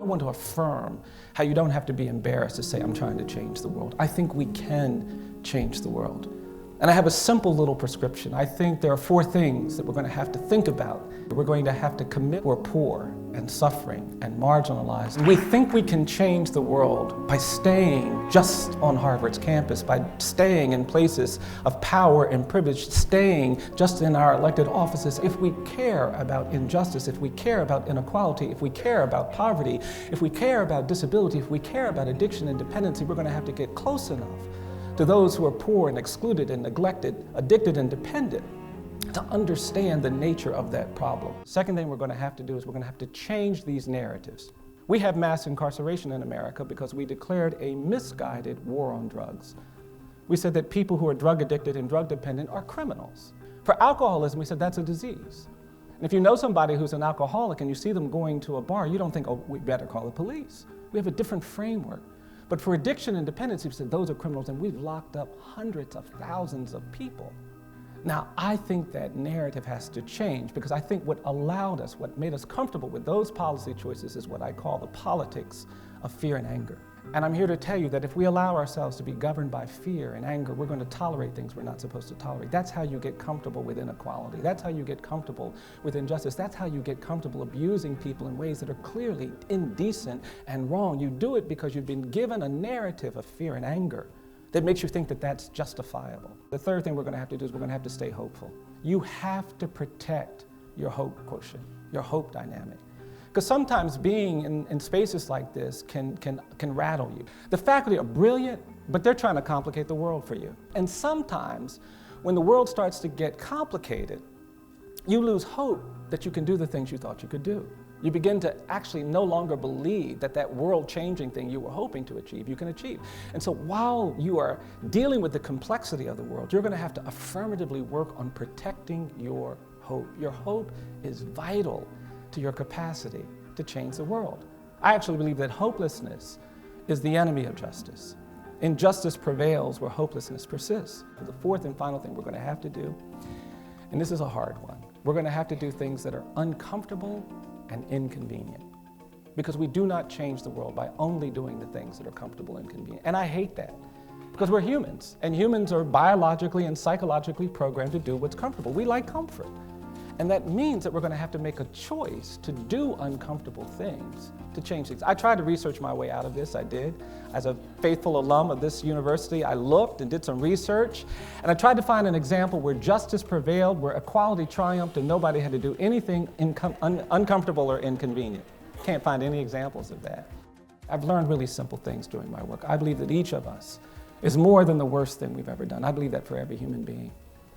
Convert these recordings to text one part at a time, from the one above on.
want to affirm how you don't have to be embarrassed to say, I'm trying to change the world. I think we can change the world. And I have a simple little prescription. I think there are 4 things that we're going to have to think about. We're going to have to commit. We're poor and suffering and marginalized. We think we can change the world by staying just on Harvard's campus, by staying in places of power and privilege, staying just in our elected offices. If we care about injustice, if we care about inequality, if we care about poverty, if we care about disability, if we care about addiction and dependency, we're going to have to get close enough to those who are poor and excluded and neglected, addicted and dependent, to understand the nature of that problem. Second thing we're going to have to do is we're going to have to change these narratives. We have mass incarceration in America because we declared a misguided war on drugs. We said that people who are drug addicted and drug dependent are criminals. For alcoholism, we said that's a disease. And if you know somebody who's an alcoholic and you see them going to a bar, you don't think, oh, we better call the police. We have a different framework. But for addiction and dependency, we said those are criminals, and we've locked up hundreds of thousands of people. Now, I think that narrative has to change, because I think what allowed us, what made us comfortable with those policy choices is what I call the politics of fear and anger. And I'm here to tell you that if we allow ourselves to be governed by fear and anger, we're going to tolerate things we're not supposed to tolerate. That's how you get comfortable with inequality. That's how you get comfortable with injustice. That's how you get comfortable abusing people in ways that are clearly indecent and wrong. You do it because you've been given a narrative of fear and anger that makes you think that that's justifiable. The third thing we're going to have to do is we're going to have to stay hopeful. You have to protect your hope quotient, your hope dynamic. Because sometimes being in spaces like this can rattle you. The faculty are brilliant, but they're trying to complicate the world for you. And sometimes when the world starts to get complicated, you lose hope that you can do the things you thought you could do. You begin to actually no longer believe that that world-changing thing you were hoping to achieve, you can achieve. And so while you are dealing with the complexity of the world, you're going to have to affirmatively work on protecting your hope. Your hope is vital to your capacity to change the world. I actually believe that hopelessness is the enemy of justice. Injustice prevails where hopelessness persists. The fourth and final thing we're going to have to do, and this is a hard one, we're going to have to do things that are uncomfortable and inconvenient. Because we do not change the world by only doing the things that are comfortable and convenient. And I hate that, because we're humans, and humans are biologically and psychologically programmed to do what's comfortable. We like comfort. And that means that we're going to have to make a choice to do uncomfortable things, to change things. I tried to research my way out of this, I did. As a faithful alum of this university, I looked and did some research, and I tried to find an example where justice prevailed, where equality triumphed, and nobody had to do anything uncomfortable or inconvenient. Can't find any examples of that. I've learned really simple things doing my work. I believe that each of us is more than the worst thing we've ever done. I believe that for every human being.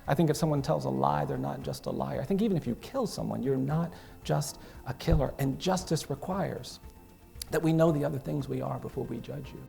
I think if someone tells a lie, they're not just a liar. I think even if you kill someone, you're not just a killer. And justice requires that we know the other things we are before we judge you.